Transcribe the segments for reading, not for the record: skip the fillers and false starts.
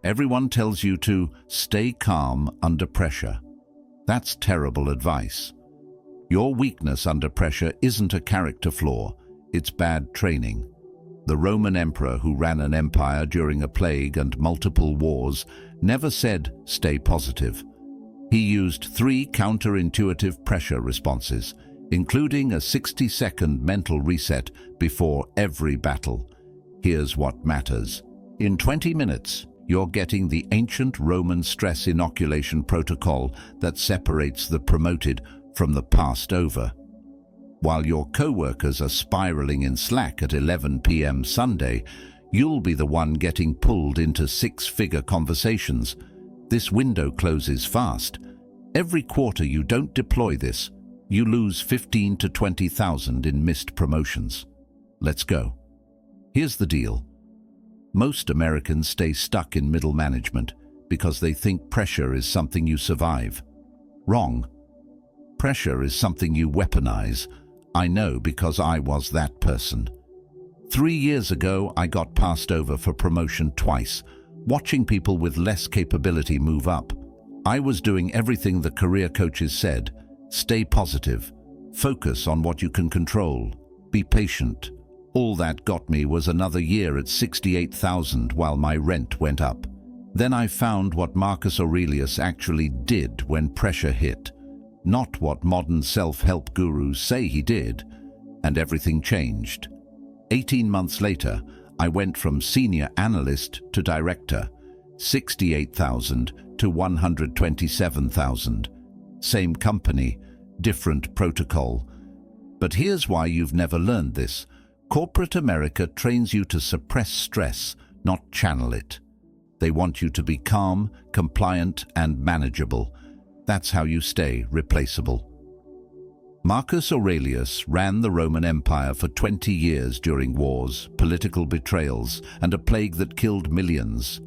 Everyone tells you to stay calm under pressure. That's terrible advice. Your weakness under pressure isn't a character flaw, it's bad training. The Roman emperor who ran an empire during a plague and multiple wars never said, stay positive. He used 3 counterintuitive pressure responses, including a 60-second mental reset before every battle. Here's what matters. In 20 minutes, you're getting the ancient Roman stress inoculation protocol that separates the promoted from the passed over. While your coworkers are spiraling in Slack at 11 p.m. Sunday, you'll be the one getting pulled into 6-figure conversations. This window closes fast. Every quarter you don't deploy this, you lose 15 to 20,000 in missed promotions. Let's go. Here's the deal. Most Americans stay stuck in middle management because they think pressure is something you survive. Wrong. Pressure is something you weaponize. I know because I was that person. 3 years ago, I got passed over for promotion twice, watching people with less capability move up. I was doing everything the career coaches said. Stay positive. Focus on what you can control. Be patient. All that got me was another year at 68,000 while my rent went up. Then I found what Marcus Aurelius actually did when pressure hit. Not what modern self-help gurus say he did, and everything changed. 18 months later, I went from senior analyst to director, 68,000 to 127,000. Same company, different protocol. But here's why you've never learned this. Corporate America trains you to suppress stress, not channel it. They want you to be calm, compliant, and manageable. That's how you stay replaceable. Marcus Aurelius ran the Roman Empire for 20 years during wars, political betrayals, and a plague that killed millions.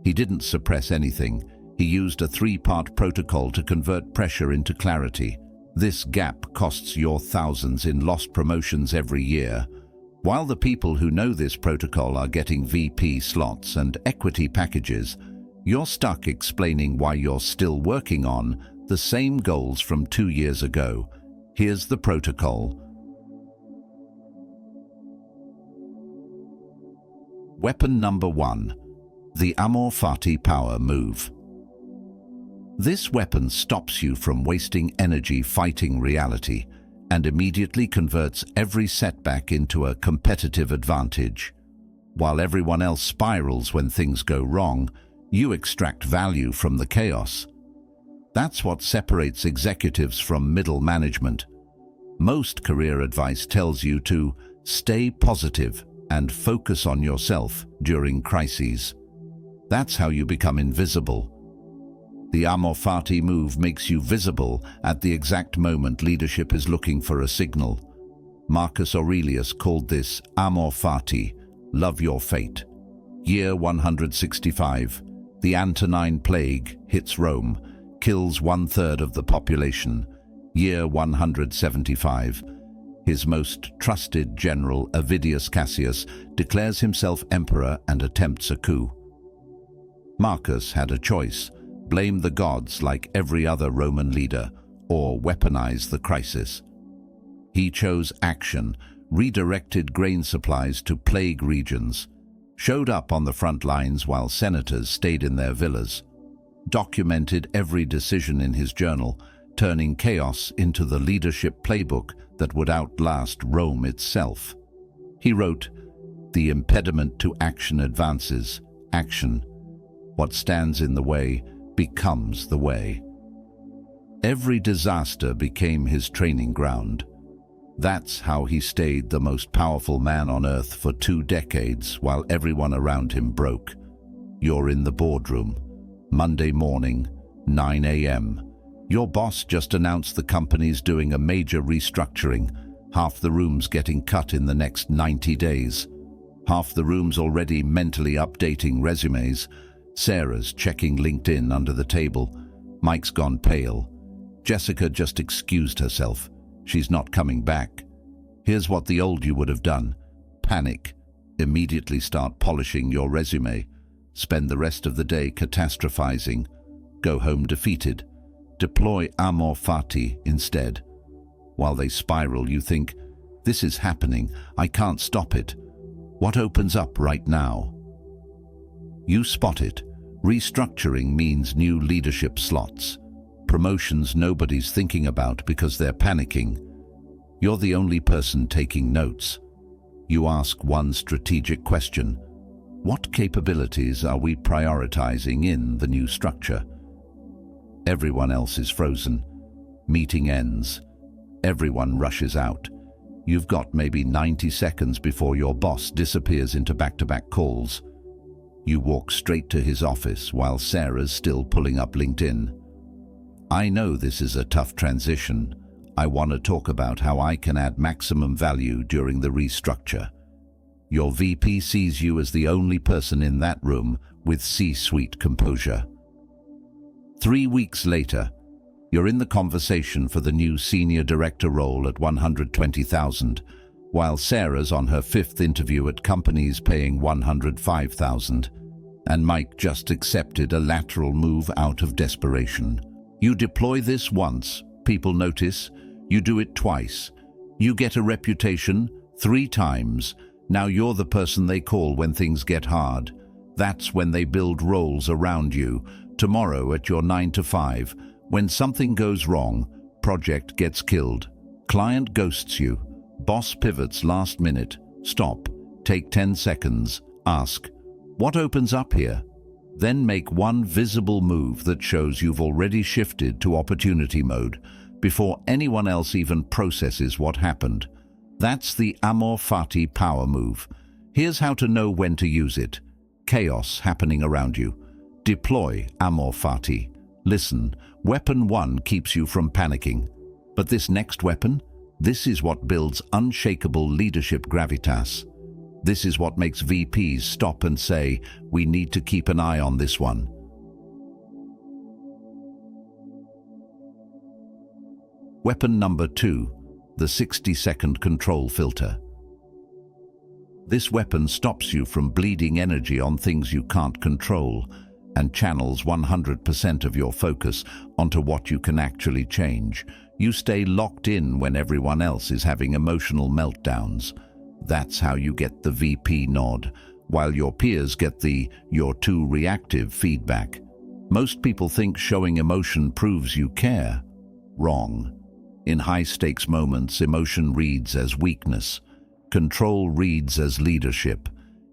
He didn't suppress anything. He used a 3-part protocol to convert pressure into clarity. This gap costs your thousands in lost promotions every year. While the people who know this protocol are getting VP slots and equity packages, you're stuck explaining why you're still working on the same goals from 2 years ago. Here's the protocol. Weapon number 1. The Amor Fati Power Move. This weapon stops you from wasting energy fighting reality and immediately converts every setback into a competitive advantage. While everyone else spirals when things go wrong, you extract value from the chaos. That's what separates executives from middle management. Most career advice tells you to stay positive and focus on yourself during crises. That's how you become invisible. The Amor Fati move makes you visible at the exact moment leadership is looking for a signal. Marcus Aurelius called this Amor Fati, love your fate. Year 165. The Antonine Plague hits Rome, kills 1/3 of the population. Year 175. His most trusted general, Avidius Cassius, declares himself emperor and attempts a coup. Marcus had a choice: blame the gods like every other Roman leader, or weaponize the crisis. He chose action, redirected grain supplies to plague regions, showed up on the front lines while senators stayed in their villas, documented every decision in his journal, turning chaos into the leadership playbook that would outlast Rome itself. He wrote, "The impediment to action advances, action. What stands in the way becomes the way." Every disaster became his training ground. That's how he stayed the most powerful man on earth for 2 decades while everyone around him broke. You're in the boardroom. Monday morning, 9 a.m. Your boss just announced the company's doing a major restructuring. Half the room's getting cut in the next 90 days. Half the room's already mentally updating resumes. Sarah's checking LinkedIn under the table. Mike's gone pale. Jessica just excused herself. She's not coming back. Here's what the old you would have done. Panic. Immediately start polishing your resume. spend the rest of the day catastrophizing, go home defeated. Deploy Amor Fati instead. While they spiral, you think, this is happening, I can't stop it. What opens up right now? You spot it. Restructuring means new leadership slots. Promotions nobody's thinking about because they're panicking. You're the only person taking notes. You ask one strategic question. What capabilities are we prioritizing in the new structure? Everyone else is frozen. Meeting ends. Everyone rushes out. You've got maybe 90 seconds before your boss disappears into back-to-back calls. You walk straight to his office while Sarah's still pulling up LinkedIn. I know this is a tough transition. I want to talk about how I can add maximum value during the restructure. Your VP sees you as the only person in that room with C-suite composure. 3 weeks later, you're in the conversation for the new senior director role at $120,000, while Sarah's on her 5th interview at companies paying $105,000, and Mike just accepted a lateral move out of desperation. You deploy this once, people notice. You do it twice. You get a reputation 3 times. Now you're the person they call when things get hard. That's when they build roles around you. Tomorrow at your 9 to 5, when something goes wrong, project gets killed, client ghosts you, boss pivots last minute, stop, take 10 seconds, ask, what opens up here? Then make one visible move that shows you've already shifted to opportunity mode before anyone else even processes what happened. That's the Amor Fati Power Move. Here's how to know when to use it. Chaos happening around you. Deploy Amor Fati. Listen, weapon 1 keeps you from panicking. But this next weapon? This is what builds unshakable leadership gravitas. This is what makes VPs stop and say, we need to keep an eye on this one. Weapon number 2, the 60-second control filter. This weapon stops you from bleeding energy on things you can't control and channels 100% of your focus onto what you can actually change. You stay locked in when everyone else is having emotional meltdowns. That's how you get the VP nod, while your peers get the "you're too reactive" feedback. Most people think showing emotion proves you care. Wrong. In high-stakes moments, emotion reads as weakness. Control reads as leadership.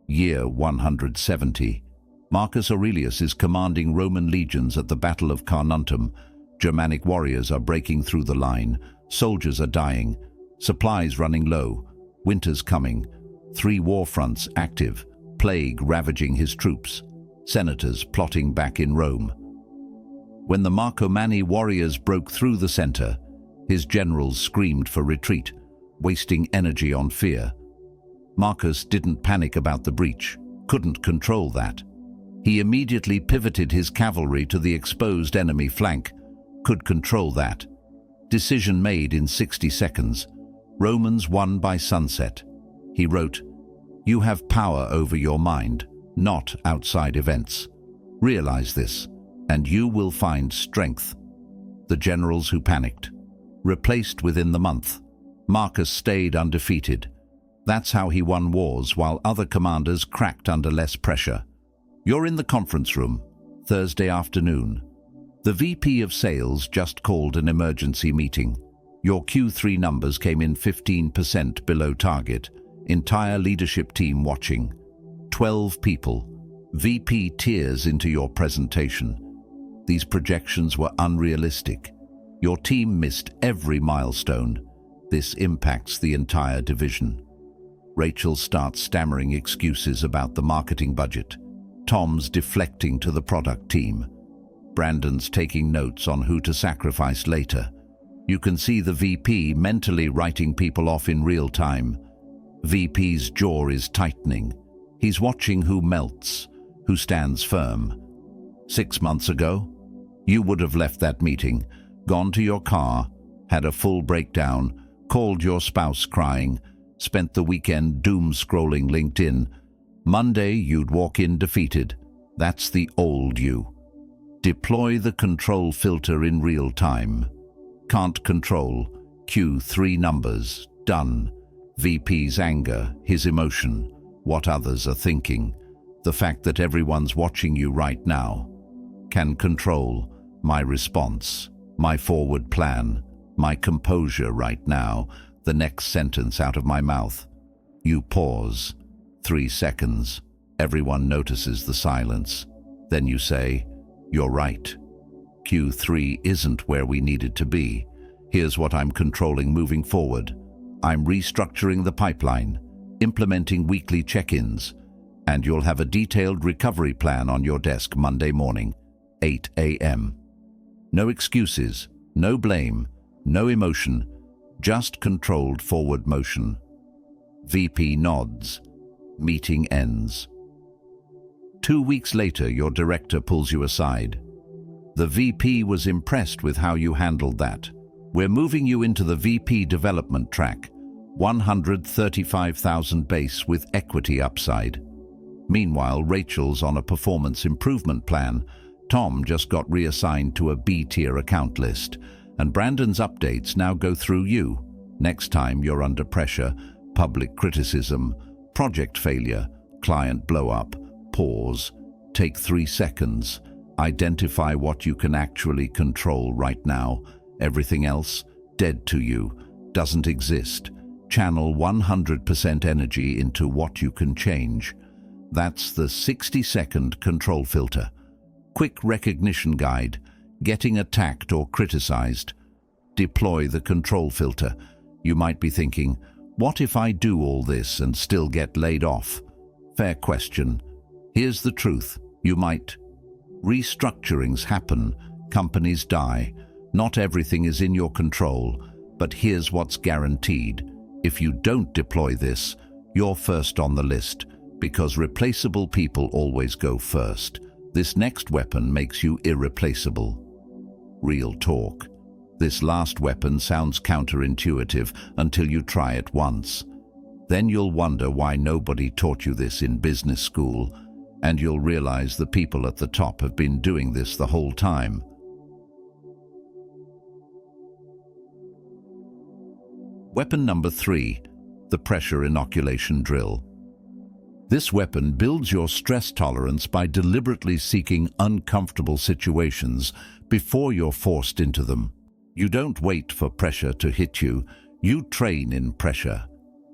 Year 170. Marcus Aurelius is commanding Roman legions at the Battle of Carnuntum. Germanic warriors are breaking through the line. Soldiers are dying. Supplies running low. Winter's coming. 3 war fronts active. Plague ravaging his troops. Senators plotting back in Rome. When the Marcomanni warriors broke through the center, his generals screamed for retreat, wasting energy on fear. Marcus didn't panic about the breach, couldn't control that. He immediately pivoted his cavalry to the exposed enemy flank, could control that. Decision made in 60 seconds. Romans won by sunset. He wrote, "You have power over your mind, not outside events. Realize this, and you will find strength." The generals who panicked. Replaced within the month. Marcus stayed undefeated. That's how he won wars while other commanders cracked under less pressure. You're in the conference room, Thursday afternoon. The VP of Sales just called an emergency meeting. Your Q3 numbers came in 15% below target. Entire leadership team watching. 12 people. VP tears into your presentation. These projections were unrealistic. Your team missed every milestone. This impacts the entire division. Rachel starts stammering excuses about the marketing budget. Tom's deflecting to the product team. Brandon's taking notes on who to sacrifice later. You can see the VP mentally writing people off in real time. VP's jaw is tightening. He's watching who melts, who stands firm. 6 months ago, you would have left that meeting, gone to your car, had a full breakdown, called your spouse crying, spent the weekend doom-scrolling LinkedIn. Monday, you'd walk in defeated. That's the old you. Deploy the control filter in real time. Can't control. Cue 3 numbers. Done. VP's anger, his emotion, what others are thinking, the fact that everyone's watching you right now. Can control. My response, my forward plan, my composure right now, the next sentence out of my mouth. You pause. 3 seconds. Everyone notices the silence. Then you say, "You're right. Q3 isn't where we needed to be. Here's what I'm controlling moving forward. I'm restructuring the pipeline, implementing weekly check-ins, and you'll have a detailed recovery plan on your desk Monday morning, 8 a.m. No excuses, no blame, no emotion, just controlled forward motion." VP nods. Meeting ends. 2 weeks later, your director pulls you aside. The VP was impressed with how you handled that. "We're moving you into the VP development track, 135,000 base with equity upside." Meanwhile, Rachel's on a performance improvement plan. Tom just got reassigned to a B-tier account list, and Brandon's updates now go through you. Next time you're under pressure, public criticism, project failure, client blow-up, pause, take 3 seconds, identify what you can actually control right now. Everything else, dead to you, doesn't exist. Channel 100% energy into what you can change. That's the 60-second control filter. Quick recognition guide, getting attacked or criticized. Deploy the control filter. You might be thinking, what if I do all this and still get laid off? Fair question. Here's the truth. You might. Restructurings happen. Companies die. Not everything is in your control. But here's what's guaranteed. If you don't deploy this, you're first on the list, because replaceable people always go first. This next weapon makes you irreplaceable. Real talk. This last weapon sounds counterintuitive until you try it once. Then you'll wonder why nobody taught you this in business school, and you'll realize the people at the top have been doing this the whole time. Weapon number 3, the pressure inoculation drill. This weapon builds your stress tolerance by deliberately seeking uncomfortable situations before you're forced into them. You don't wait for pressure to hit you, you train in pressure.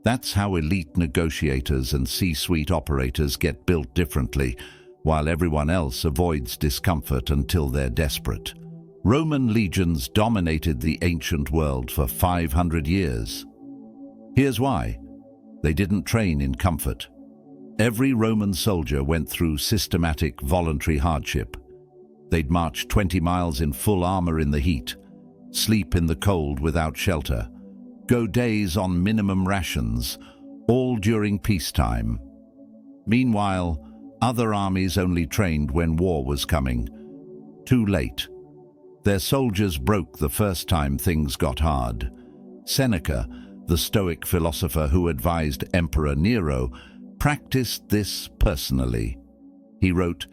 That's how elite negotiators and C-suite operators get built differently, while everyone else avoids discomfort until they're desperate. Roman legions dominated the ancient world for 500 years. Here's why. They didn't train in comfort. Every Roman soldier went through systematic voluntary hardship. They'd march 20 miles in full armor in the heat, sleep in the cold without shelter, go days on minimum rations, all during peacetime. Meanwhile, other armies only trained when war was coming. Too late. Their soldiers broke the first time things got hard. Seneca, the Stoic philosopher who advised Emperor Nero, practiced this personally. He wrote,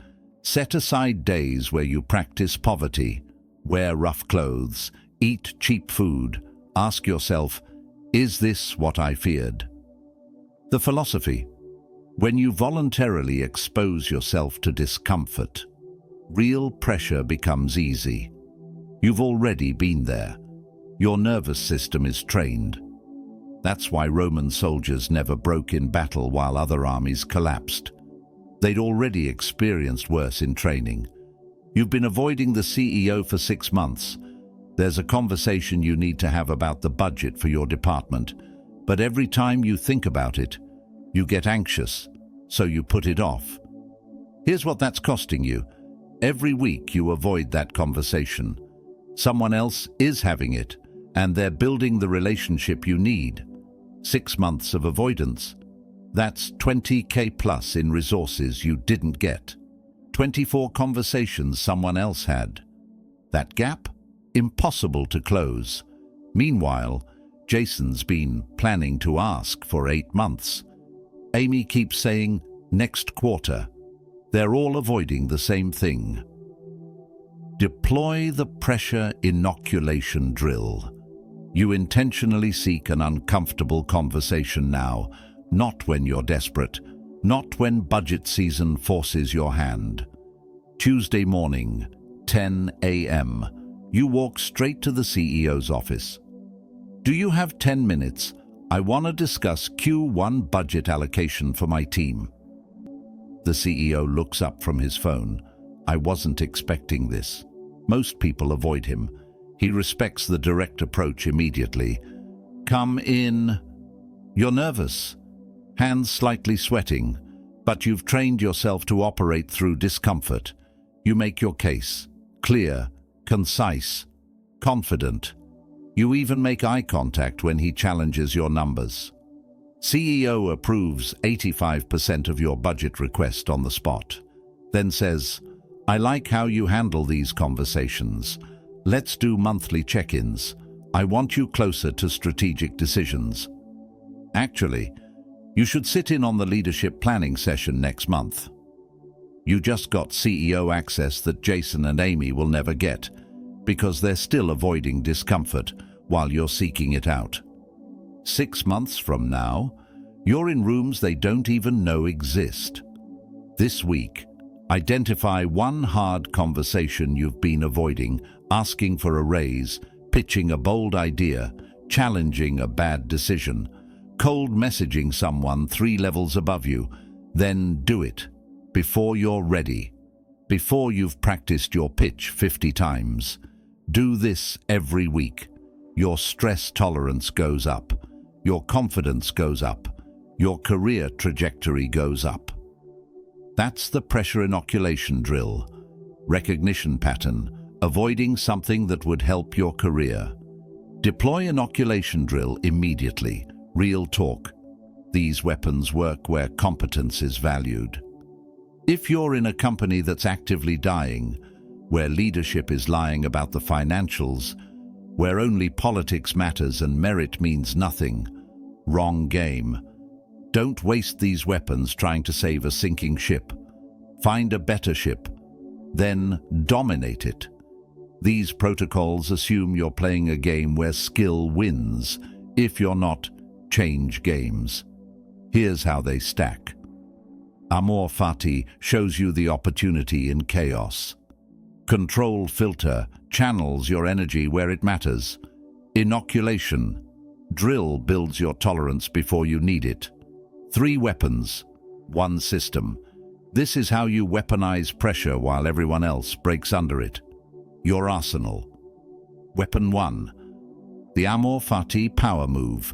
"Set aside days where you practice poverty, wear rough clothes, eat cheap food. Ask yourself, is this what I feared?" The philosophy: when you voluntarily expose yourself to discomfort, real pressure becomes easy. You've already been there. Your nervous system is trained. That's why Roman soldiers never broke in battle while other armies collapsed. They'd already experienced worse in training. You've been avoiding the CEO for 6 months. There's a conversation you need to have about the budget for your department, but every time you think about it, you get anxious, so you put it off. Here's what that's costing you. Every week you avoid that conversation. Someone else is having it, and they're building the relationship you need. 6 months of avoidance. That's 20K plus in resources you didn't get. 24 conversations someone else had. That gap? Impossible to close. Meanwhile, Jason's been planning to ask for 8 months. Amy keeps saying, next quarter. They're all avoiding the same thing. Deploy the pressure inoculation drill. You intentionally seek an uncomfortable conversation now, not when you're desperate, not when budget season forces your hand. Tuesday morning, 10 a.m. You walk straight to the CEO's office. Do you have 10 minutes? I want to discuss Q1 budget allocation for my team. The CEO looks up from his phone. I wasn't expecting this. Most people avoid him. He respects the direct approach immediately. Come in. You're nervous, hands slightly sweating, but you've trained yourself to operate through discomfort. You make your case, clear, concise, confident. You even make eye contact when he challenges your numbers. CEO approves 85% of your budget request on the spot, then says, I like how you handle these conversations. Let's do monthly check-ins. I want you closer to strategic decisions. Actually, you should sit in on the leadership planning session next month. You just got CEO access that Jason and Amy will never get, because they're still avoiding discomfort while you're seeking it out. 6 months from now, you're in rooms they don't even know exist. This week, identify one hard conversation you've been avoiding, asking for a raise, pitching a bold idea, challenging a bad decision, cold messaging someone 3 levels above you. Then do it, before you're ready, before you've practiced your pitch 50 times. Do this every week. Your stress tolerance goes up, your confidence goes up, your career trajectory goes up. That's the pressure inoculation drill. Recognition pattern, avoiding something that would help your career. Deploy inoculation drill immediately. Real talk. These weapons work where competence is valued. If you're in a company that's actively dying, where leadership is lying about the financials, where only politics matters and merit means nothing, wrong game. Don't waste these weapons trying to save a sinking ship. Find a better ship, then dominate it. These protocols assume you're playing a game where skill wins. If you're not, change games. Here's how they stack. Amor Fati shows you the opportunity in chaos. Control filter channels your energy where it matters. Inoculation. Drill builds your tolerance before you need it. 3 weapons, 1 system. This is how you weaponize pressure while everyone else breaks under it. Your arsenal. Weapon 1. The Amor Fati Power Move.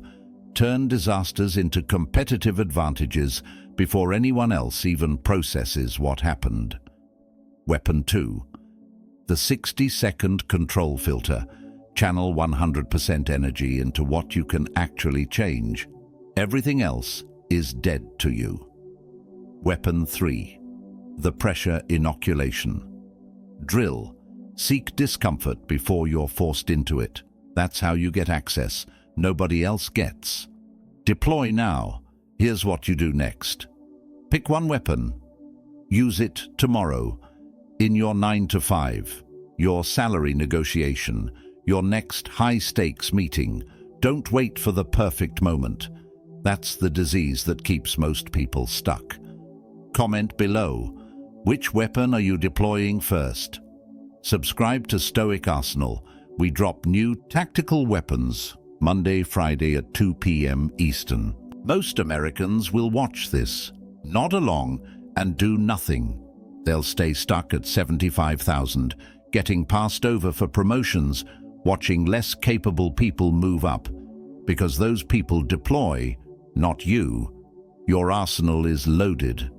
Turn disasters into competitive advantages before anyone else even processes what happened. Weapon 2. The 60-second control filter. Channel 100% energy into what you can actually change. Everything else is dead to you. Weapon 3. The pressure inoculation. Drill. Seek discomfort before you're forced into it. That's how you get access nobody else gets. Deploy now. Here's what you do next. Pick one weapon. Use it tomorrow. In your 9 to 5, your salary negotiation, your next high-stakes meeting. Don't wait for the perfect moment. That's the disease that keeps most people stuck. Comment below. Which weapon are you deploying first? Subscribe to Stoic Arsenal. We drop new tactical weapons Monday, Friday at 2 p.m. Eastern. Most Americans will watch this, nod along, and do nothing. They'll stay stuck at 75,000, getting passed over for promotions, watching less capable people move up. Because those people deploy, not you. Your arsenal is loaded.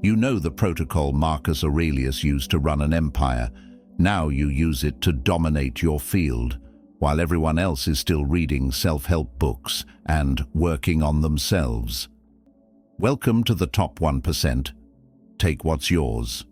You know the protocol Marcus Aurelius used to run an empire. Now you use it to dominate your field, while everyone else is still reading self-help books and working on themselves. Welcome to the top 1%. Take what's yours.